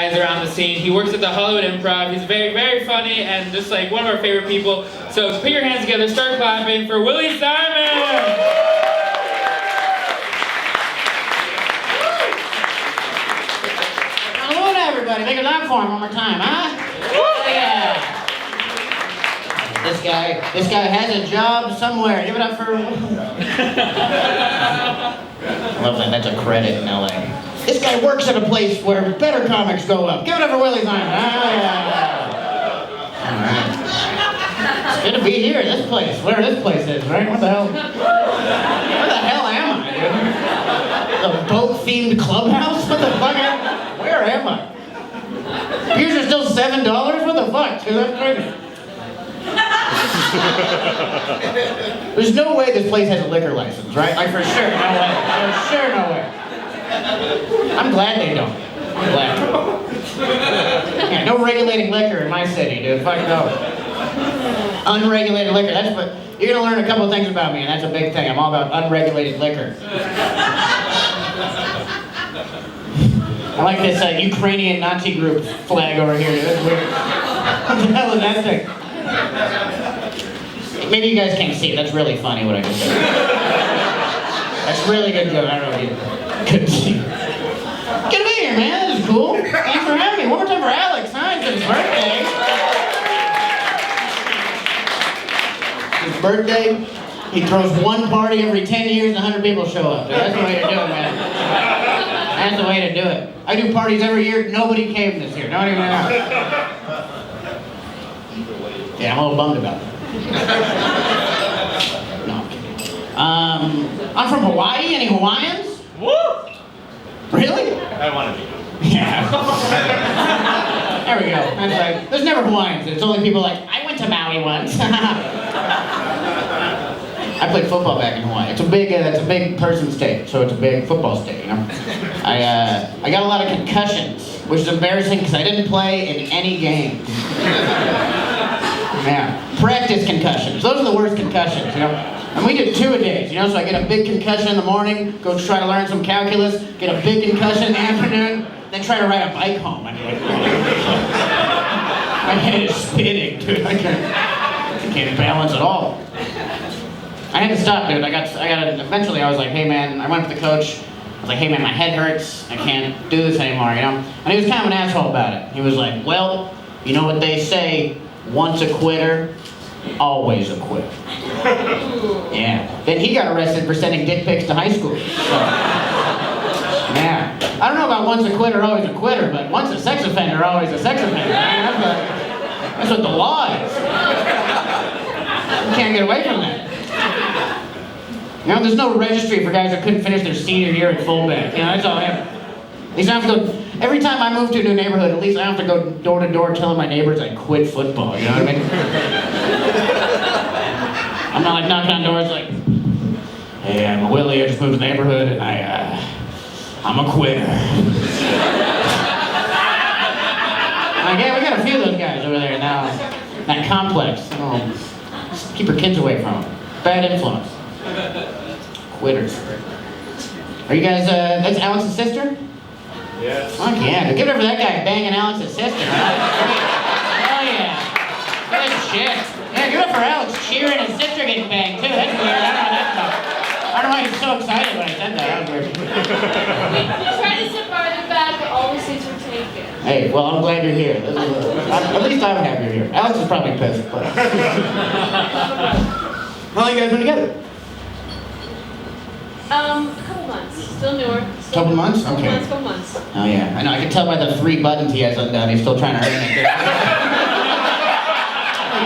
guys around the scene. He works at the Hollywood Improv. He's very, very funny and just like one of our favorite people. So put your hands together, start clapping for Willie Simon! Hello to everybody. Make it loud for him one more time, huh? Yeah. This guy has a job somewhere. Give it up for... I love that. That's a credit in LA. This guy works at a place where better comics go up. Give it up for Willie Simon. All right. It's good to be here. This place. Where this place is, right? What the hell? Where the hell am I, dude? The boat-themed clubhouse? What the fuck? Where am I? Beers are still $7? What the fuck, dude? That's crazy. There's no way this place has a liquor license, right? Like, for sure, no way. For sure, no way. I'm glad they don't. I'm glad. Yeah, no regulating liquor in my city, dude. Fuck no. Unregulated liquor. That's what... You're gonna learn a couple of things about me, and that's a big thing. I'm all about unregulated liquor. I like this Ukrainian Nazi group flag over here. That's weird. What the hell is that thing? Maybe you guys can't see it. That's really funny what I just said. That's really good joke. I don't know if you couldn't see. Good to be here, man. This is cool. Thanks for having me. One more time for Alex, huh? It's his birthday. His birthday, he throws one party every 10 years and 100 people show up. That's the way to do it, man. That's the way to do it. I do parties every year. Nobody came this year. Not even now. Yeah, I'm a little bummed about that. No, I'm kidding. I'm from Hawaii. Any Hawaiians? Woo! Really? I want to be. Yeah. There we go. That's right. There's never Hawaiians. It's only people like, I went to Maui once. I played football back in Hawaii. It's a big person state, so it's a big football state, you know? I got a lot of concussions, which is embarrassing because I didn't play in any games. Yeah. Practice concussions. Those are the worst concussions, you know? And we did 2-a-days, you know? So I get a big concussion in the morning, go try to learn some calculus, get a big concussion in the afternoon, then try to ride a bike home. I'm like, my head is spinning, dude. I can't balance at all. I had to stop, dude. Eventually I was like, hey man, I went up to the coach. I was like, hey man, my head hurts. I can't do this anymore, you know? And he was kind of an asshole about it. He was like, well, you know what they say, once a quitter, always a quitter. Yeah. Then he got arrested for sending dick pics to high school. So, yeah. I don't know about once a quitter, always a quitter, but once a sex offender, always a sex offender. That's what the law is. You can't get away from that. You know, there's no registry for guys that couldn't finish their senior year at fullback. You know, that's all I have. At least I have to go, every time I move to a new neighborhood, at least I don't have to go door to door telling my neighbors I quit football, you know what I mean? I'm not like knocking on doors like, hey, I'm Willie, I just moved to the neighborhood and I'm a quitter. Like, yeah, we got a few of those guys over there now. That complex. Oh, just keep your kids away from them. Bad influence. Quitters. Are you guys, that's Alex's sister? Yes. Fuck yeah, dude. Give it up for that guy banging Alex's sister, huh? Hell yeah. Good shit. Yeah, give it up for Alex cheering his sister getting banged, too. That's weird. I don't know why he's so excited when I said that. That was weird. We tried to sit farther back, but all the seats were taken. Hey, well, I'm glad you're here. At least I'm happy you're here. Alex is probably pissed, but... How long you guys been together? A couple months. Still newer. Couple months? Okay. Couple months. Oh yeah, I know. I can tell by the 3 buttons he has undone. He's still trying to earn it.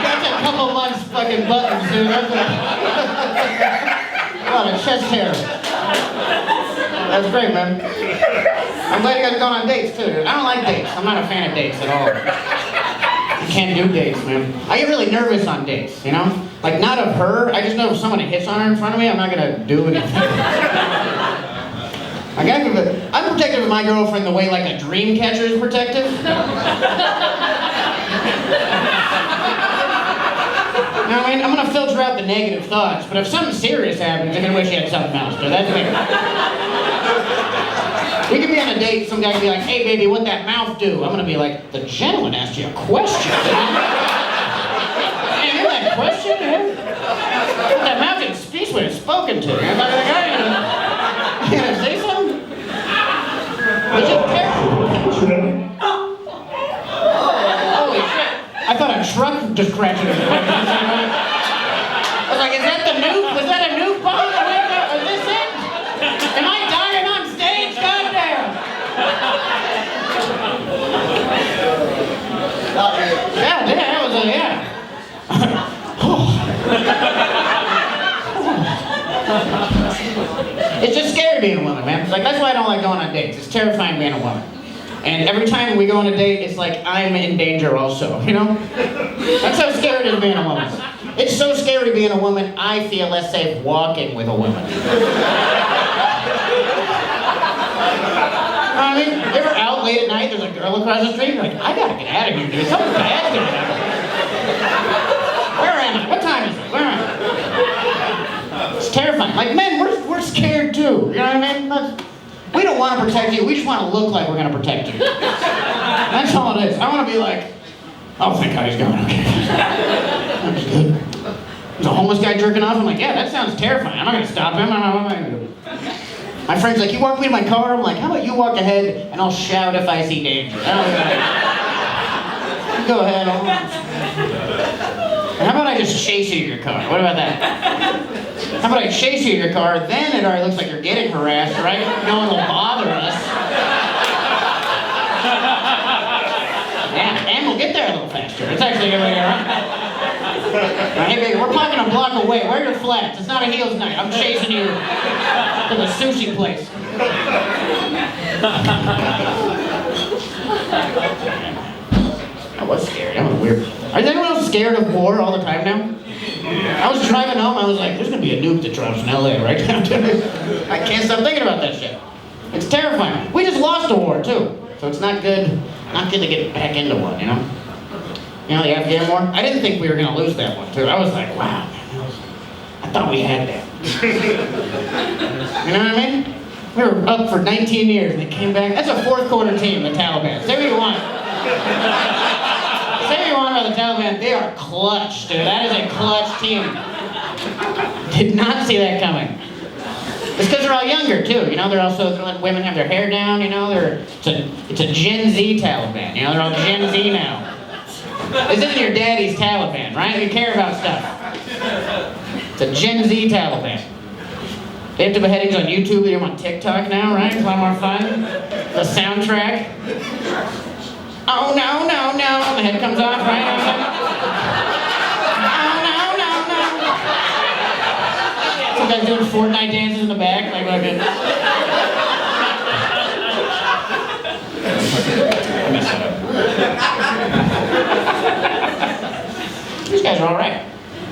That's a couple months fucking buttons, dude. That's a lot of chest hair. That's great, man. I'm glad you guys are going on dates too, dude. I don't like dates. I'm not a fan of dates at all. I can't do dates, man. I get really nervous on dates, you know? Like, not of her. I just know if someone hits on her in front of me, I'm not gonna do anything. I'm protective of my girlfriend the way like a dream catcher is protective. You know what I mean? I'm gonna filter out the negative thoughts, but if something serious happens, I'm gonna wish she had something else. But that's me. We could be on a date, some guy could be like, hey baby, what'd that mouth do? I'm gonna be like, the gentleman asked you a question. Man, you that question, man? That mouth didn't speak when it's spoken to. I'm like, you gonna say something? But just careful. Holy shit. I thought a truck just crashed into me. I was like, is that the nuke? Was that a nuke bomb? Is this it? Am I dying on stage? Goddamn! Yeah, that was a, yeah. It's just scary being a woman, man. Like, that's why I don't like going on dates. It's terrifying being a woman. And every time we go on a date, it's like I'm in danger also, you know? That's how scary it is being a woman. It's so scary being a woman, I feel less safe walking with a woman. I mean, you ever out late at night, there's a girl across the street, you're like, I gotta get out of here, dude. Something bad's gonna happen. Where am I? What time is it? Where am I? It's terrifying. Like, men, we're scared too. You know what I mean? We don't want to protect you. We just want to look like we're going to protect you. That's all it is. I want to be like, oh, thank God he's going. Okay. That's good. There's a homeless guy jerking off. I'm like, yeah, that sounds terrifying. I'm not going to stop him. What am I going to do? My friend's like, you walk me to my car? I'm like, how about you walk ahead and I'll shout if I see danger. Go ahead. How about I just chase you to your car? What about that? How about I chase you to your car, then it already looks like you're getting harassed, right? No one will bother us. Yeah, and we'll get there a little faster. It's actually a good way around. Hey baby, we're parking a block away. Where are your flats? It's not a heels night. I'm chasing you to the sushi place. I was scared. That was weird. Is anyone else scared of war all the time now? I was driving home, I was like, there's gonna be a nuke that drops in LA right now. I can't stop thinking about that shit. It's terrifying. We just lost a war too. So it's not good to get back into one, you know? You know the Afghan war? I didn't think we were gonna lose that one too. I was like, wow, man, I thought we had that. You know what I mean? We were up for 19 years and they came back. That's a fourth quarter team, the Taliban. Say what you want. Say what you want about the Taliban, they are clutch, dude. That is a clutch team. Did not see that coming. It's because they're all younger too, you know. They're letting women have their hair down, you know. It's a Gen Z Taliban, you know. They're all Gen Z now. This isn't your daddy's Taliban, right? You care about stuff. It's a Gen Z Taliban. They have the beheadings on YouTube. They're on TikTok now, right? It's a lot more fun. The soundtrack. Oh no, no, no. The head comes off, right? Oh no, no, no. Some guys doing Fortnite dances in the back, like fucking. I messed that up. These guys are all right.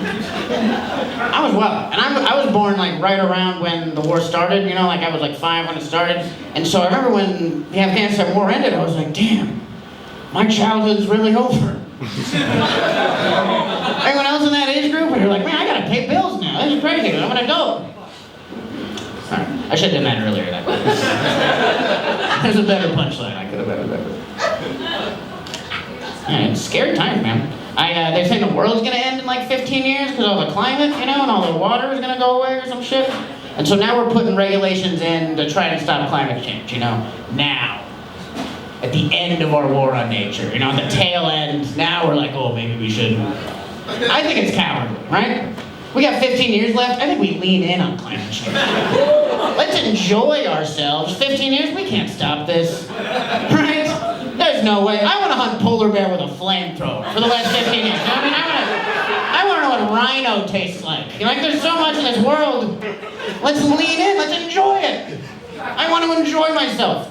I was well, and I was born like right around when the war started, you know, like I was like 5 when it started, and so I remember when the Afghanistan war ended, I was like, damn, my childhood's really over. Everyone else in that age group, and you're like, man, I gotta pay bills now, this is crazy, I'm an adult. Sorry, I should have done that earlier. There's a better punchline I could have done better. Yeah, it's scary times, man. They're saying the world's gonna end in like 15 years because of all the climate, you know, and all the water is gonna go away or some shit. And so now we're putting regulations in to try to stop climate change, you know, now. At the end of our war on nature, you know, at the tail end, now we're like, oh, maybe we shouldn't. I think it's cowardly, right? We got 15 years left, I think we lean in on climate change. Let's enjoy ourselves. 15 years, we can't stop this, right? There's no way. I want to hunt polar bear with a flamethrower for the last 15 years. You know what I mean? I want to know what rhino tastes like. You know, like there's so much in this world. Let's lean in. Let's enjoy it. I want to enjoy myself.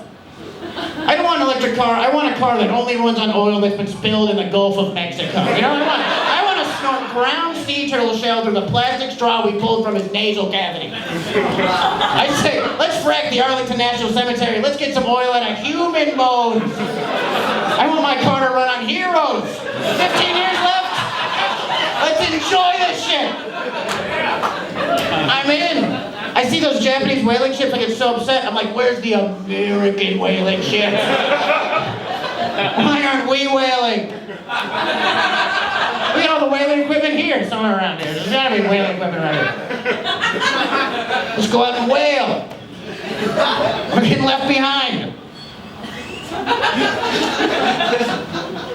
I don't want an electric car. I want a car that only runs on oil that's been spilled in the Gulf of Mexico. You know what I want to snort ground sea turtle shell through the plastic straw we pulled from his nasal cavity. I say, let's frack the Arlington National Cemetery. Let's get some oil out of human bones. I want my car to run on heroes. 15 years left. Let's enjoy this shit. I'm in. I see those Japanese whaling ships, I get so upset. I'm like, where's the American whaling ships? Why aren't we whaling? We got all the whaling equipment here, somewhere around here. There's gotta be whaling equipment around here. Let's go out and whale. We're getting left behind.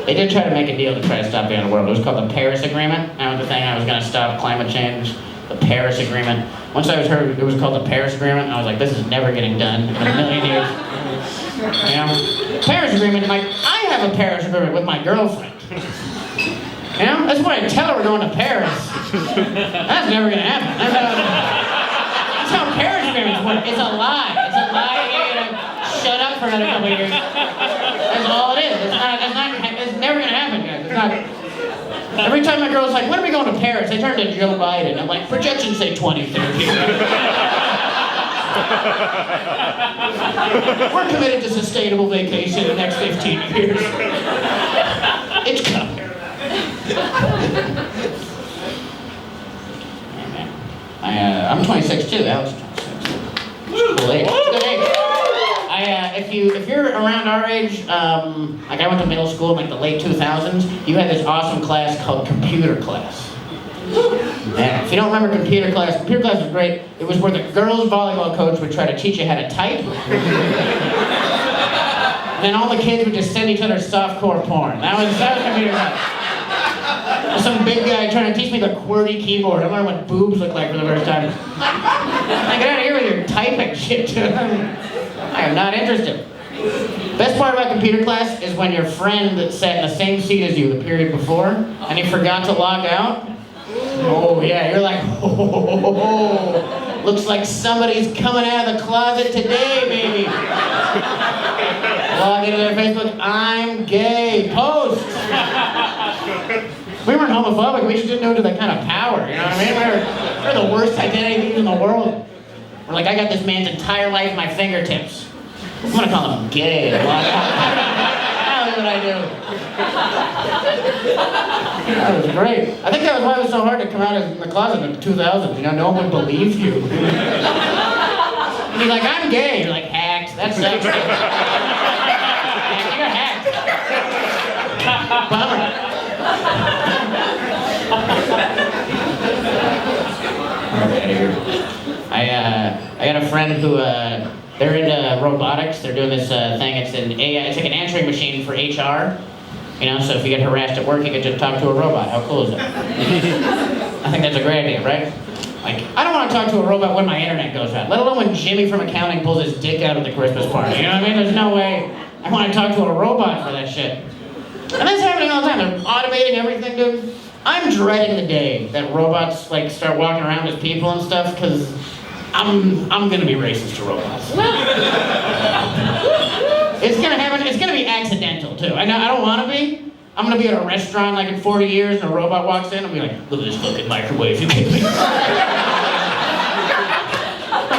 They did try to make a deal to try to stop the end of the world. It was called the Paris Agreement. That was the thing. I was going to stop climate change. The Paris Agreement. Once I heard it was called the Paris Agreement, I was like, this is never getting done in a million years. You know? Paris Agreement, like, I have a Paris Agreement with my girlfriend. You know? That's why I tell her we're going to Paris. That's never going to happen. That's how Paris Agreements work. It's a lie. It's a lie. You're going to shut up for another couple of years. That's all it is. It's never going to happen, guys. It's not. Every time my girl's like, when are we going to Paris? I turn to Joe Biden. I'm like, projections say 2030. We're committed to sustainable vacation in the next 15 years. It's coming. I'm 26 too. Alex is 26. Cool age. It's a good age. If you're around our age, like I went to middle school in like the late 2000s, you had this awesome class called computer class. And if you don't remember computer class was great. It was where the girls' volleyball coach would try to teach you how to type. And then all the kids would just send each other softcore porn. That was computer class. Some big guy trying to teach me the QWERTY keyboard. I learned what boobs look like for the first time. Like, get out of here with your typing shit. I am not interested. Best part about computer class is when your friend that sat in the same seat as you the period before, and he forgot to log out. Oh yeah, you're like, oh, looks like somebody's coming out of the closet today, baby. Log into their Facebook, I'm gay, post. We weren't homophobic, we just didn't know to that kind of power, you know what I mean? We're the worst identities in the world. We're like, I got this man's entire life at my fingertips. I'm gonna call him gay. That's what I do. That was great. I think that was why it was so hard to come out of the closet in the 2000s. You know, no one would believe you. And you're like, I'm gay. You're like, hacked. That sucks. You got hacked. Bummer. I got a friend who they're into robotics. They're doing this thing. It's an AI. It's like an answering machine for HR. You know, so if you get harassed at work, you can just talk to a robot. How cool is that? I think that's a great idea, right? Like, I don't want to talk to a robot when my internet goes out. Let alone when Jimmy from accounting pulls his dick out at the Christmas party. You know what I mean? There's no way I want to talk to a robot for that shit. And that's happening all the time. They're automating everything, dude. I'm dreading the day that robots like start walking around as people and stuff, because I'm gonna be racist to robots. It's gonna happen. It's gonna be accidental too. I don't want to be. I'm gonna be at a restaurant like in 40 years, and a robot walks in. I'll be like, "Look at this fucking microwave, you kidding me?" My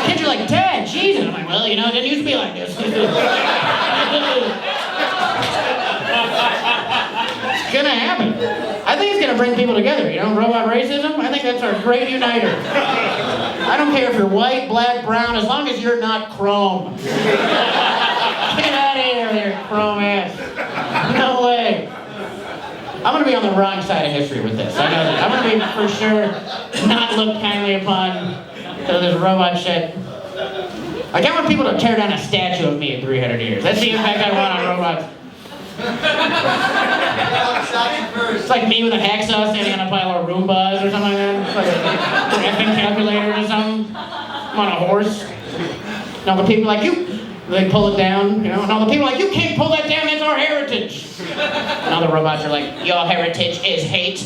kids are like, "Dad, Jesus." I'm like, "Well, you know, it didn't used to be like this." It's gonna happen. I think it's gonna bring people together, you know, robot racism. I think that's our great uniter. I don't care if you're white, black, brown, as long as you're not chrome. Get out of here with your chrome ass. No way. I'm gonna be on the wrong side of history with this. I know that. I'm gonna be for sure not looked kindly upon to this robot shit. Like, I want people to tear down a statue of me in 300 years. That's the impact I want on robots. It's like me with a hacksaw standing on a pile of Roombas or something like that. It's like a effing calculator or something. I'm on a horse. And all the people like, you, they pull it down, you know, and all the people like, you can't pull that down, that's our heritage. And all the robots are like, your heritage is hate.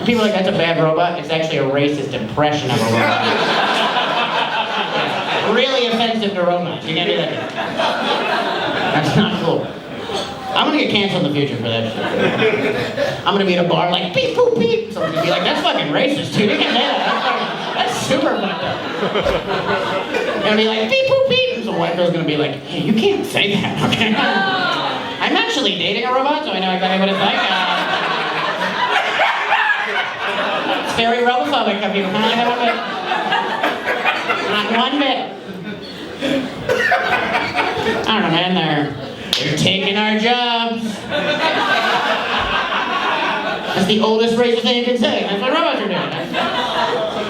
People are like, that's a bad robot. It's actually a racist impression of a robot. Really offensive to robots. You can't do that. That's not cool. I'm gonna get canceled in the future for that shit. I'm gonna be at a bar like, beep, boop, beep. Someone's gonna be like, that's fucking racist, dude. You can't say that. That's super fucked up. They're gonna be like, beep, boop, beep. And some white girl's gonna be like, hey, you can't say that, okay? I'm actually dating a robot, so I know exactly what it's like. It's very robophobic of you, huh? Not one bit. I don't know, man, they're taking our jobs. That's the oldest racist thing you can say. That's what robots are doing.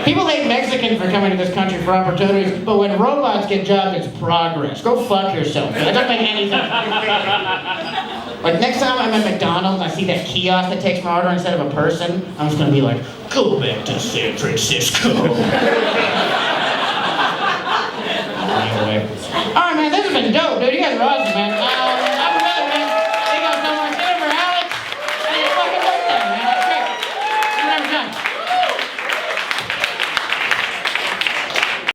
People hate Mexicans for coming to this country for opportunities, but when robots get jobs, it's progress. Go fuck yourself. That doesn't make any sense. Like, next time I'm at McDonald's and I see that kiosk that takes my order instead of a person, I'm just gonna be like, go back to San Francisco. Anyway. Alright, man, this has been dope, dude. You guys are awesome, man.